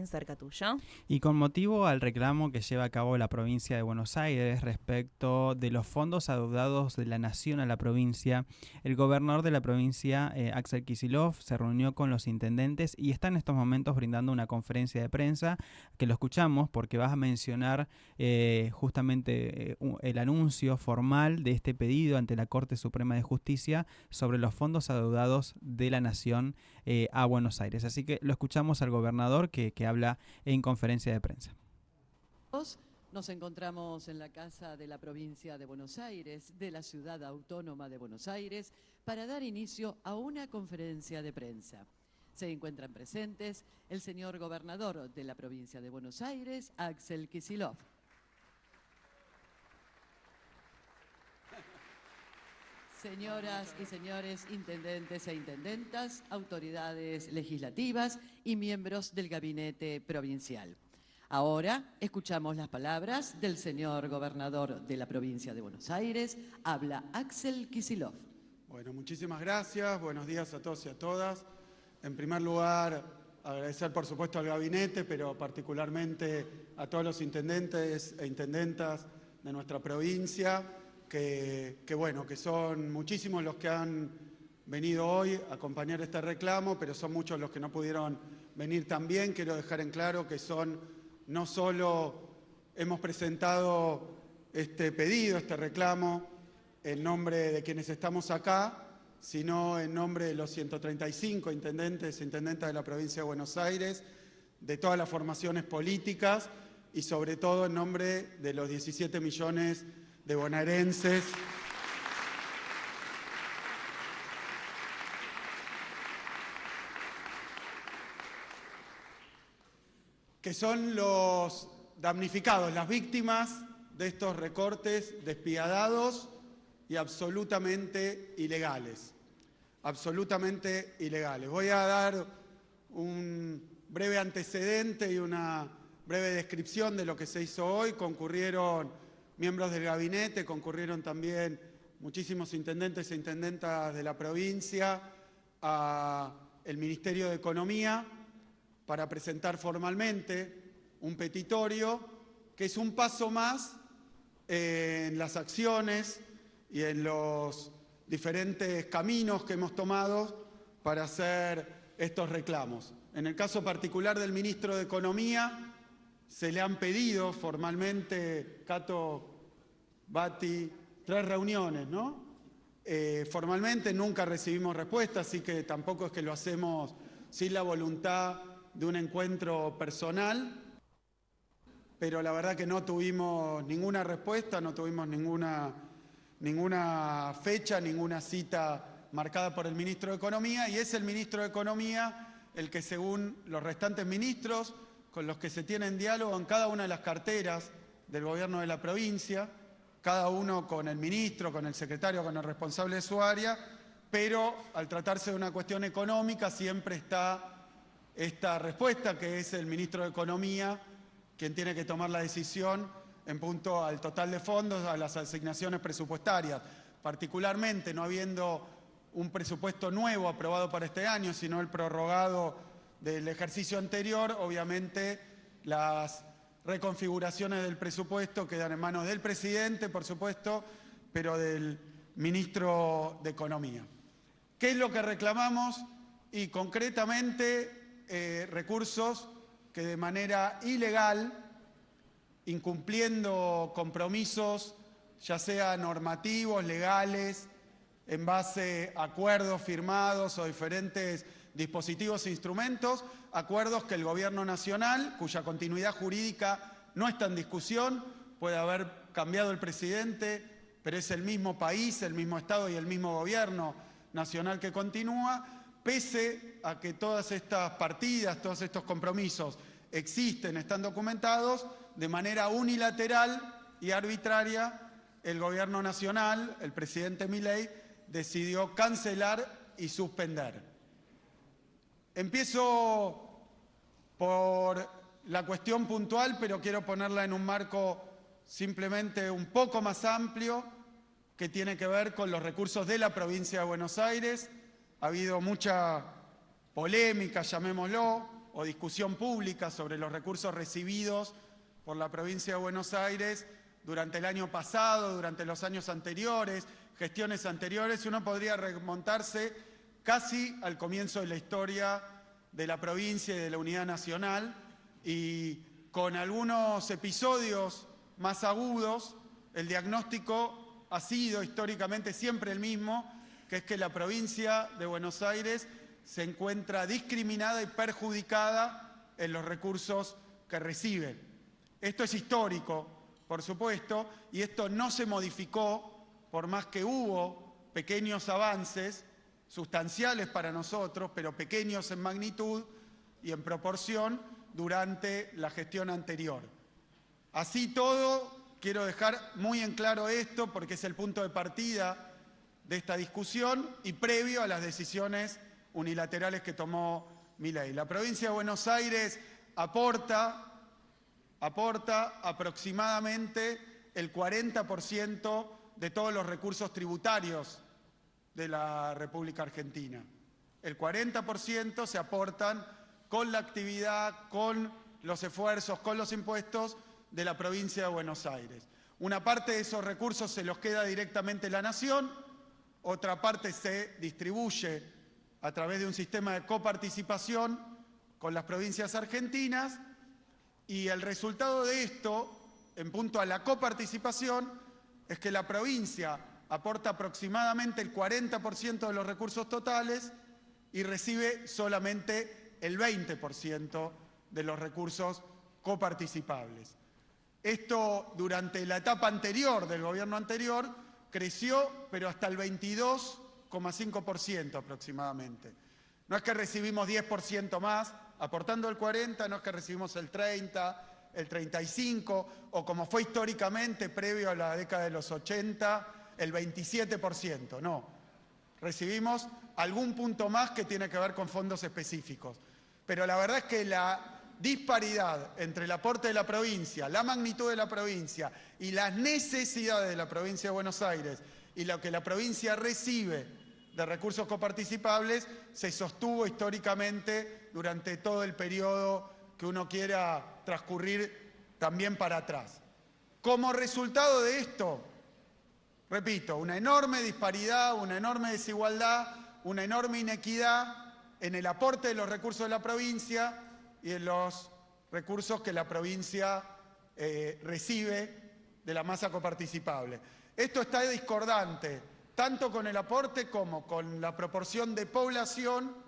Junín, cerca tuyo. Y con motivo al reclamo que lleva a cabo la provincia de Buenos Aires respecto de los fondos adeudados de la Nación a la provincia, el gobernador de la provincia, Axel Kicillof, se reunió con los intendentes y está en estos momentos brindando una conferencia de prensa que lo escuchamos porque vas a mencionar justamente el anuncio formal de este pedido ante la Corte Suprema de Justicia sobre los fondos adeudados de la Nación a Buenos Aires. Así que lo escuchamos al gobernador que habla en conferencia de prensa. Nos encontramos en la Casa de la Provincia de Buenos Aires, de la Ciudad Autónoma de Buenos Aires, para dar inicio a una conferencia de prensa. Se encuentran presentes el señor gobernador de la Provincia de Buenos Aires, Axel Kicillof. Señoras y señores intendentes e intendentas, autoridades legislativas y miembros del gabinete provincial. Ahora escuchamos las palabras del señor gobernador de la provincia de Buenos Aires. Habla Axel Kicillof. Bueno, muchísimas gracias. Buenos días a todos y a todas. En primer lugar, agradecer por supuesto al gabinete, pero particularmente a todos los intendentes e intendentas de nuestra provincia, que son muchísimos los que han venido hoy a acompañar este reclamo, pero son muchos los que no pudieron venir también. Quiero dejar en claro que no solo hemos presentado este pedido, este reclamo, en nombre de quienes estamos acá, sino en nombre de los 135 intendentes e intendentas de la provincia de Buenos Aires, de todas las formaciones políticas y sobre todo en nombre de los 17 millones de bonaerenses que son los damnificados, las víctimas de estos recortes despiadados y absolutamente ilegales. Absolutamente ilegales. Voy a dar un breve antecedente y una breve descripción de lo que se hizo hoy. Concurrieron miembros del gabinete, concurrieron también muchísimos intendentes e intendentas de la provincia al Ministerio de Economía para presentar formalmente un petitorio que es un paso más en las acciones y en los diferentes caminos que hemos tomado para hacer estos reclamos. En el caso particular del ministro de Economía, se le han pedido formalmente, Cato, Bati, 3 reuniones, ¿no? Formalmente nunca recibimos respuesta, así que tampoco es que lo hacemos sin la voluntad de un encuentro personal, pero la verdad que no tuvimos ninguna respuesta, no tuvimos ninguna fecha, ninguna cita marcada por el ministro de Economía, y es el ministro de Economía el que, según los restantes ministros, con los que se tiene en diálogo en cada una de las carteras del gobierno de la provincia, cada uno con el ministro, con el secretario, con el responsable de su área, pero al tratarse de una cuestión económica siempre está esta respuesta, que es el ministro de Economía quien tiene que tomar la decisión en punto al total de fondos, a las asignaciones presupuestarias. Particularmente, no habiendo un presupuesto nuevo aprobado para este año, sino el prorrogado del ejercicio anterior, obviamente las reconfiguraciones del presupuesto quedan en manos del presidente, por supuesto, pero del ministro de Economía. ¿Qué es lo que reclamamos? Y concretamente recursos que de manera ilegal, incumpliendo compromisos, ya sea normativos, legales, en base a acuerdos firmados o diferentes dispositivos e instrumentos, acuerdos que el Gobierno Nacional, cuya continuidad jurídica no está en discusión, puede haber cambiado el presidente, pero es el mismo país, el mismo Estado y el mismo Gobierno Nacional que continúa, pese a que todas estas partidas, todos estos compromisos existen, están documentados, de manera unilateral y arbitraria, el Gobierno Nacional, el presidente Milei, decidió cancelar y suspender. Empiezo por la cuestión puntual, pero quiero ponerla en un marco simplemente un poco más amplio, que tiene que ver con los recursos de la provincia de Buenos Aires. Ha habido mucha polémica, llamémoslo, o discusión pública sobre los recursos recibidos por la provincia de Buenos Aires durante el año pasado, durante los años anteriores, gestiones anteriores, uno podría remontarse casi al comienzo de la historia de la provincia y de la unidad nacional, y con algunos episodios más agudos, el diagnóstico ha sido históricamente siempre el mismo, que es que la provincia de Buenos Aires se encuentra discriminada y perjudicada en los recursos que recibe. Esto es histórico, por supuesto, y esto no se modificó por más que hubo pequeños avances sustanciales para nosotros, pero pequeños en magnitud y en proporción durante la gestión anterior. Así todo, quiero dejar muy en claro esto porque es el punto de partida de esta discusión y previo a las decisiones unilaterales que tomó Milei. La provincia de Buenos Aires aporta aproximadamente el 40% de todos los recursos tributarios de la República Argentina. El 40% se aportan con la actividad, con los esfuerzos, con los impuestos de la provincia de Buenos Aires. Una parte de esos recursos se los queda directamente la Nación, otra parte se distribuye a través de un sistema de coparticipación con las provincias argentinas, y el resultado de esto, en punto a la coparticipación, es que la provincia aporta aproximadamente el 40% de los recursos totales y recibe solamente el 20% de los recursos coparticipables. Esto durante la etapa anterior del gobierno anterior creció, pero hasta el 22,5% aproximadamente. No es que recibimos 10% más, aportando el 40%, no es que recibimos el 30%, el 35%, o como fue históricamente previo a la década de los 80%, el 27%, no. Recibimos algún punto más que tiene que ver con fondos específicos. Pero la verdad es que la disparidad entre el aporte de la provincia, la magnitud de la provincia y las necesidades de la provincia de Buenos Aires y lo que la provincia recibe de recursos coparticipables se sostuvo históricamente durante todo el periodo que uno quiera transcurrir también para atrás. Como resultado de esto, repito, una enorme disparidad, una enorme desigualdad, una enorme inequidad en el aporte de los recursos de la provincia y en los recursos que la provincia recibe de la masa coparticipable. Esto está discordante tanto con el aporte como con la proporción de población.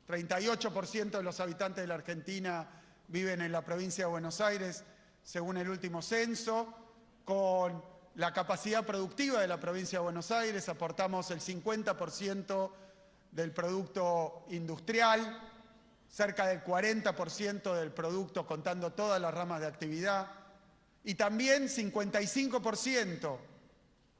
38% de los habitantes de la Argentina viven en la provincia de Buenos Aires, según el último censo. Con la capacidad productiva de la provincia de Buenos Aires aportamos el 50% del producto industrial, cerca del 40% del producto contando todas las ramas de actividad, y también 55%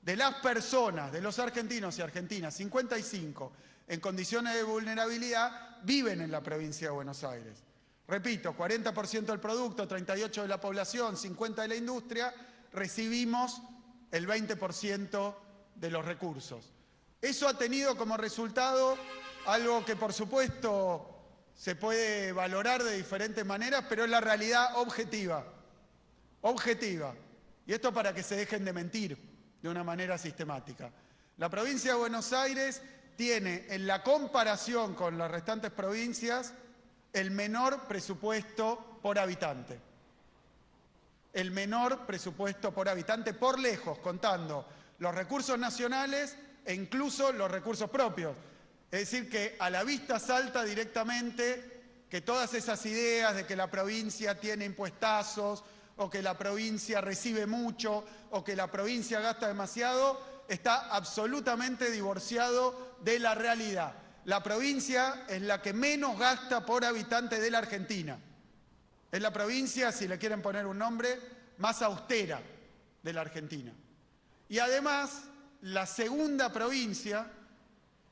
de las personas, de los argentinos y argentinas, 55, en condiciones de vulnerabilidad, viven en la provincia de Buenos Aires. Repito, 40% del producto, 38% de la población, 50% de la industria, recibimos el 20% de los recursos. Eso ha tenido como resultado algo que, por supuesto, se puede valorar de diferentes maneras, pero es la realidad objetiva. Objetiva. Y esto para que se dejen de mentir de una manera sistemática. La provincia de Buenos Aires tiene, en la comparación con las restantes provincias, el menor presupuesto por habitante. El menor presupuesto por habitante por lejos, contando los recursos nacionales e incluso los recursos propios. Es decir, que a la vista salta directamente que todas esas ideas de que la provincia tiene impuestazos, o que la provincia recibe mucho, o que la provincia gasta demasiado, está absolutamente divorciado de la realidad. La provincia es la que menos gasta por habitante de la Argentina. Es la provincia, si le quieren poner un nombre, más austera de la Argentina. Y además, la segunda provincia,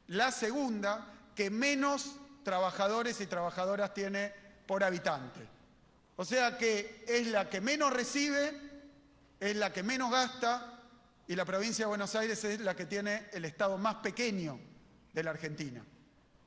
la segunda que menos trabajadores y trabajadoras tiene por habitante. O sea que es la que menos recibe, es la que menos gasta, y la provincia de Buenos Aires es la que tiene el estado más pequeño de la Argentina.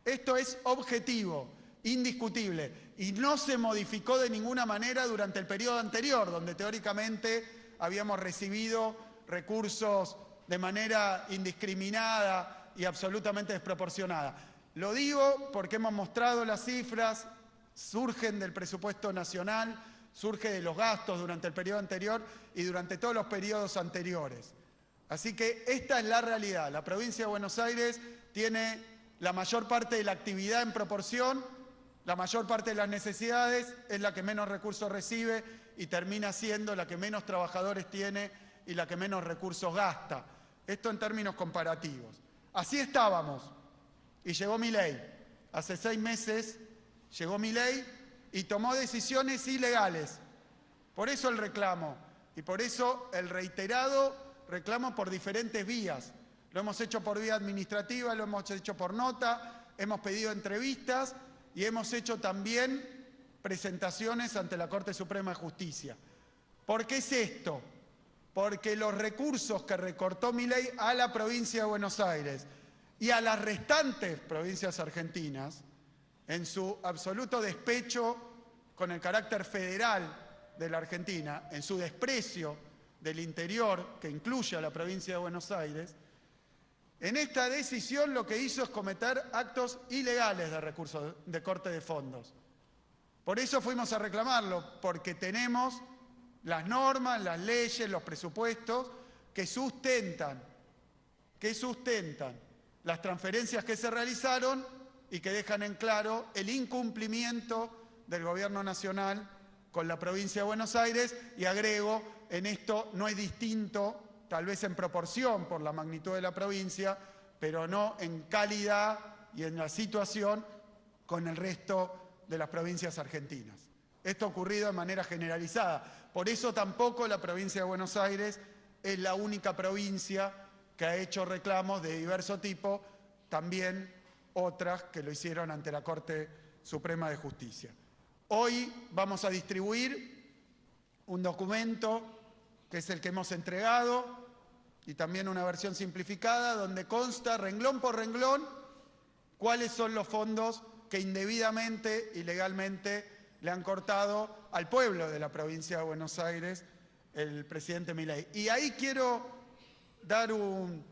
Esto es objetivo indiscutible, y no se modificó de ninguna manera durante el periodo anterior, donde teóricamente habíamos recibido recursos de manera indiscriminada y absolutamente desproporcionada. Lo digo porque hemos mostrado las cifras, surgen del presupuesto nacional, surge de los gastos durante el periodo anterior y durante todos los periodos anteriores. Así que esta es la realidad. La provincia de Buenos Aires tiene la mayor parte de la actividad en proporción, la mayor parte de las necesidades, es la que menos recursos recibe y termina siendo la que menos trabajadores tiene y la que menos recursos gasta. Esto en términos comparativos. Así estábamos y llegó Milei. Hace 6 meses llegó Milei y tomó decisiones ilegales. Por eso el reclamo y por eso el reiterado reclamo por diferentes vías. Lo hemos hecho por vía administrativa, lo hemos hecho por nota, hemos pedido entrevistas y hemos hecho también presentaciones ante la Corte Suprema de Justicia. ¿Por qué es esto? Porque los recursos que recortó Milei a la provincia de Buenos Aires y a las restantes provincias argentinas, en su absoluto despecho con el carácter federal de la Argentina, en su desprecio del interior, que incluye a la provincia de Buenos Aires, en esta decisión lo que hizo es cometer actos ilegales de recursos de corte de fondos. Por eso fuimos a reclamarlo, porque tenemos las normas, las leyes, los presupuestos que sustentan las transferencias que se realizaron y que dejan en claro el incumplimiento del Gobierno Nacional con la provincia de Buenos Aires, y agrego, en esto no es distinto, tal vez en proporción por la magnitud de la provincia, pero no en calidad y en la situación con el resto de las provincias argentinas. Esto ha ocurrido de manera generalizada. Por eso tampoco la provincia de Buenos Aires es la única provincia que ha hecho reclamos de diverso tipo, también otras que lo hicieron ante la Corte Suprema de Justicia. Hoy vamos a distribuir un documento que es el que hemos entregado y también una versión simplificada donde consta renglón por renglón cuáles son los fondos que indebidamente y legalmente le han cortado al pueblo de la provincia de Buenos Aires el presidente Milei. Y ahí quiero dar un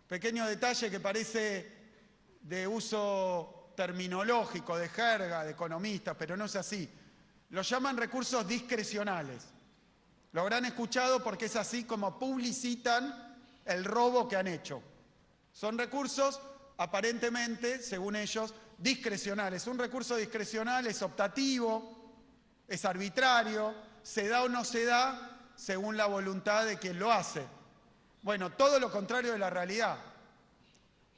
pequeño detalle que parece de uso terminológico, de jerga, de economistas, pero no es así. Lo llaman recursos discrecionales. Lo habrán escuchado porque es así como publicitan el robo que han hecho. Son recursos aparentemente, según ellos, discrecionales. Un recurso discrecional es optativo, es arbitrario, se da o no se da según la voluntad de quien lo hace. Bueno, todo lo contrario de la realidad.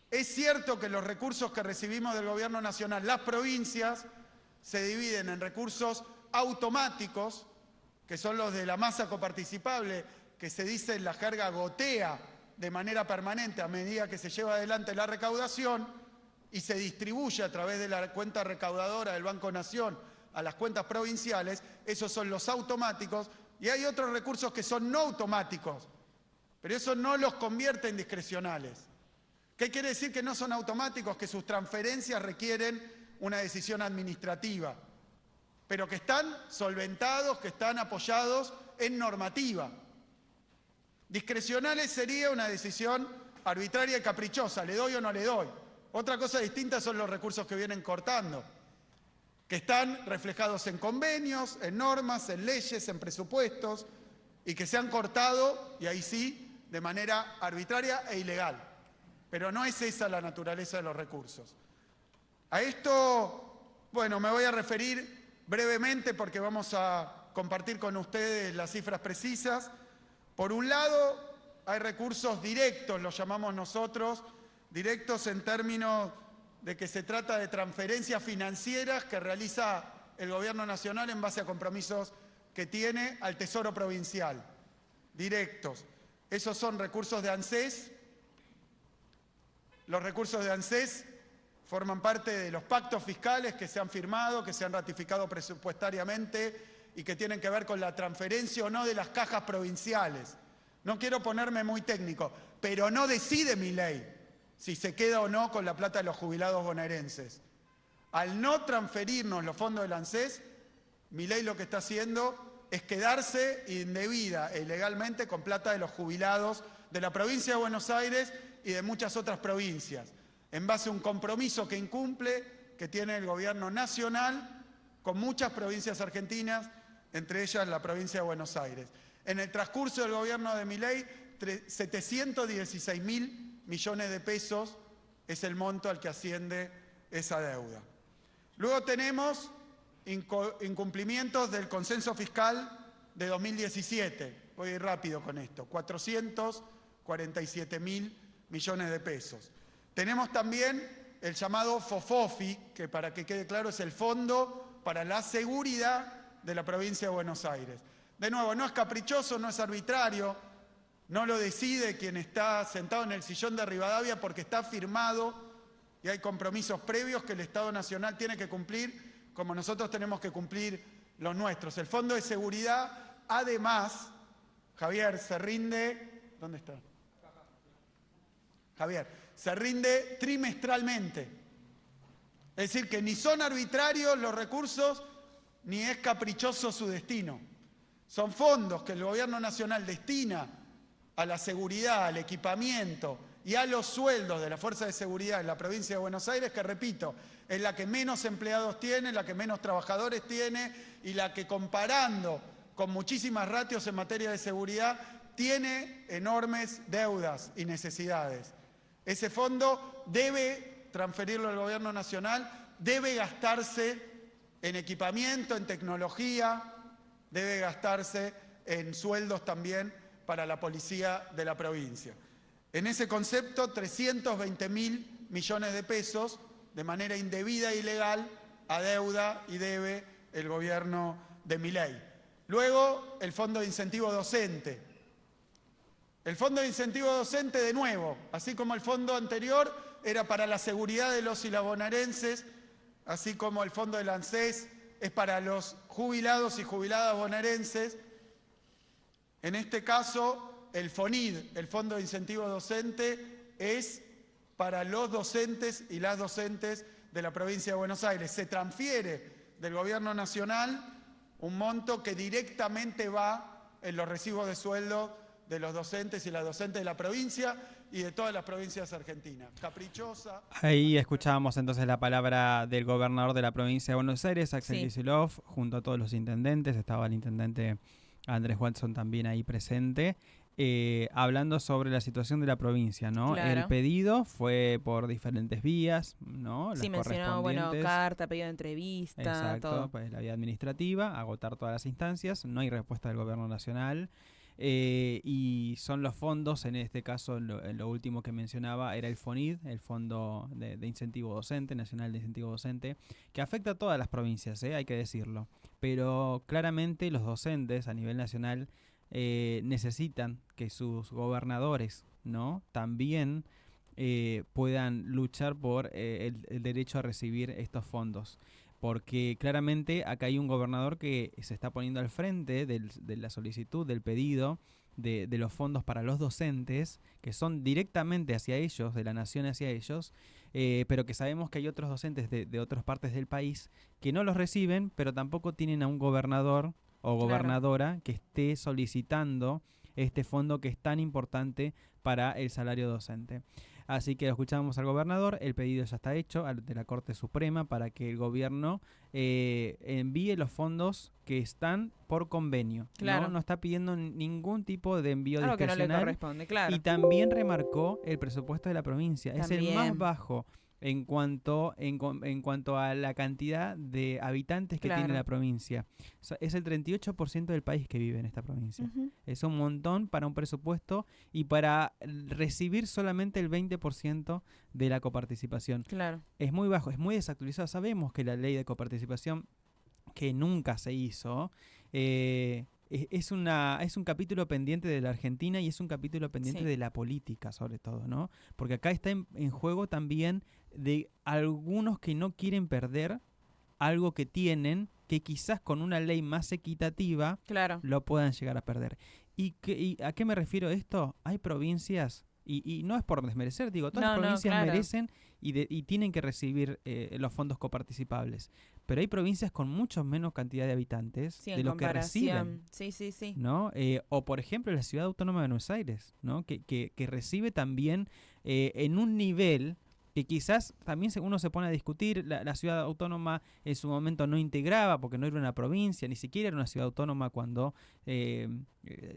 Es cierto que los recursos que recibimos del Gobierno Nacional, las provincias, se dividen en recursos automáticos, que son los de la masa coparticipable, que se dice en la jerga gotea de manera permanente a medida que se lleva adelante la recaudación y se distribuye a través de la cuenta recaudadora del Banco Nación a las cuentas provinciales. Esos son los automáticos, y hay otros recursos que son no automáticos, pero eso no los convierte en discrecionales. ¿Qué quiere decir que no son automáticos? Que sus transferencias requieren una decisión administrativa, pero que están solventados, que están apoyados en normativa. Discrecionales sería una decisión arbitraria y caprichosa, ¿le doy o no le doy? Otra cosa distinta son los recursos que vienen cortando, que están reflejados en convenios, en normas, en leyes, en presupuestos, y que se han cortado, y ahí sí, de manera arbitraria e ilegal. Pero no es esa la naturaleza de los recursos. A esto, bueno, me voy a referir brevemente porque vamos a compartir con ustedes las cifras precisas. Por un lado, hay recursos directos, los llamamos nosotros, directos en términos de que se trata de transferencias financieras que realiza el Gobierno Nacional en base a compromisos que tiene al Tesoro Provincial. Directos. Esos son recursos de ANSES. Los recursos de ANSES forman parte de los pactos fiscales que se han firmado, que se han ratificado presupuestariamente y que tienen que ver con la transferencia o no de las cajas provinciales. No quiero ponerme muy técnico, pero no decide Milei si se queda o no con la plata de los jubilados bonaerenses. Al no transferirnos los fondos del ANSES, Milei lo que está haciendo es quedarse indebida e ilegalmente con plata de los jubilados de la provincia de Buenos Aires y de muchas otras provincias, en base a un compromiso que incumple, que tiene el gobierno nacional con muchas provincias argentinas, entre ellas la provincia de Buenos Aires. En el transcurso del gobierno de Milei, 716.000 millones de pesos es el monto al que asciende esa deuda. Luego tenemos incumplimientos del consenso fiscal de 2017. Voy a ir rápido con esto. 447.000 millones de pesos. Tenemos también el llamado FOFOFI, que para que quede claro es el Fondo para la Seguridad de la provincia de Buenos Aires. De nuevo, no es caprichoso, no es arbitrario, no lo decide quien está sentado en el sillón de Rivadavia porque está firmado y hay compromisos previos que el Estado Nacional tiene que cumplir, como nosotros tenemos que cumplir los nuestros. El Fondo de Seguridad, además, Javier, se rinde... ¿Dónde está? Javier, se rinde trimestralmente. Es decir, que ni son arbitrarios los recursos, ni es caprichoso su destino. Son fondos que el Gobierno Nacional destina a la seguridad, al equipamiento y a los sueldos de la Fuerza de Seguridad en la provincia de Buenos Aires, que repito, es la que menos empleados tiene, la que menos trabajadores tiene y la que, comparando con muchísimas ratios en materia de seguridad, tiene enormes deudas y necesidades. Ese fondo debe transferirlo al Gobierno Nacional, debe gastarse en equipamiento, en tecnología, debe gastarse en sueldos también para la policía de la provincia. En ese concepto, 320.000 millones de pesos de manera indebida e ilegal adeuda y debe el gobierno de Milei. Luego, el Fondo de Incentivo Docente. El Fondo de Incentivo Docente, de nuevo, así como el fondo anterior, era para la seguridad de los y las bonaerenses, así como el Fondo del ANSES es para los jubilados y jubiladas bonaerenses. En este caso, el FONID, el Fondo de Incentivo Docente, es para los docentes y las docentes de la provincia de Buenos Aires. Se transfiere del Gobierno Nacional un monto que directamente va en los recibos de sueldo de los docentes y las docentes de la provincia y de todas las provincias argentinas. Caprichosa. Ahí escuchábamos entonces la palabra del gobernador de la provincia de Buenos Aires, Axel Kicillof, junto a todos los intendentes. Estaba el intendente Andrés Watson también ahí presente, hablando sobre la situación de la provincia, ¿no? Claro. El pedido fue por diferentes vías, ¿no? Sí, mencionó, bueno, carta, pedido de entrevista, exacto, todo. pues la vía administrativa, agotar todas las instancias, no hay respuesta del gobierno nacional. Y son los fondos, en este caso lo último que mencionaba era el FONID, el Fondo de Incentivo Docente, Nacional de Incentivo Docente, que afecta a todas las provincias, hay que decirlo, pero claramente los docentes a nivel nacional necesitan que sus gobernadores, ¿no?, también puedan luchar por el derecho a recibir estos fondos. Porque claramente acá hay un gobernador que se está poniendo al frente de la solicitud, del pedido de los fondos para los docentes, que son directamente hacia ellos, de la nación hacia ellos, pero que sabemos que hay otros docentes de otras partes del país que no los reciben, pero tampoco tienen a un gobernador o gobernadora que esté solicitando este fondo que es tan importante para el salario docente. Así que lo escuchamos al gobernador, el pedido ya está hecho de la Corte Suprema para que el gobierno envíe los fondos que están por convenio. Claro. No está pidiendo ningún tipo de envío Algo discrecional. Que no le corresponde, claro. Y también remarcó el presupuesto de la provincia. También. Es el más bajo en cuanto a la cantidad de habitantes que tiene la provincia. O sea, es el 38% del país que vive en esta provincia. Uh-huh. Es un montón para un presupuesto y para recibir solamente el 20% de la coparticipación. Claro. Es muy bajo, es muy desactualizado. Sabemos que la ley de coparticipación, que nunca se hizo, es un capítulo pendiente de la Argentina y es un capítulo pendiente de la política, sobre todo, ¿no? Porque acá está en juego también de algunos que no quieren perder algo que tienen, que quizás con una ley más equitativa lo puedan llegar a perder. ¿Y a qué me refiero esto? Hay provincias Y no es por desmerecer, digo, todas las No, provincias claro. merecen y tienen que recibir los fondos coparticipables. Pero hay provincias con mucho menos cantidad de habitantes Sí, de en lo que reciben. comparación. Sí, sí, sí. ¿No? O por ejemplo la Ciudad Autónoma de Buenos Aires, ¿no? Que recibe también en un nivel que quizás también uno se pone a discutir. La Ciudad Autónoma en su momento no integraba porque no era una provincia, ni siquiera era una ciudad autónoma cuando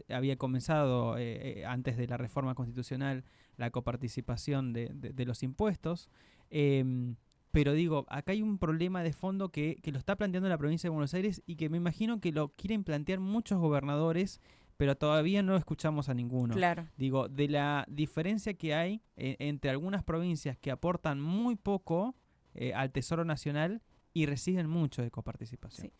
había comenzado antes de la reforma constitucional la coparticipación de los impuestos. Pero digo, acá hay un problema de fondo que lo está planteando la provincia de Buenos Aires y que me imagino que lo quieren plantear muchos gobernadores, pero todavía no escuchamos a ninguno. Claro. Digo, de la diferencia que hay entre algunas provincias que aportan muy poco al Tesoro Nacional y reciben mucho de coparticipación. Sí.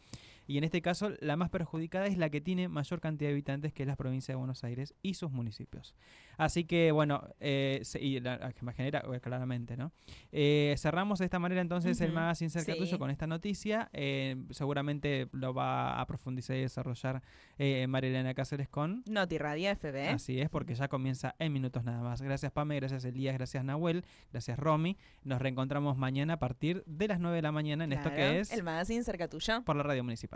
Y en este caso, la más perjudicada es la que tiene mayor cantidad de habitantes, que es la provincia de Buenos Aires y sus municipios. Así que, bueno, y la que más genera, claramente, ¿no? Cerramos de esta manera entonces el Magazine Cerca Tuyo con esta noticia. Seguramente lo va a profundizar y desarrollar María Elena Cáceres con Noti Radio FB. Así es, porque ya comienza en minutos nada más. Gracias Pame, gracias Elías, gracias Nahuel, gracias Romy. Nos reencontramos mañana a partir de las 9 de la mañana en esto que es el Magazine Cerca Tuyo por la Radio Municipal.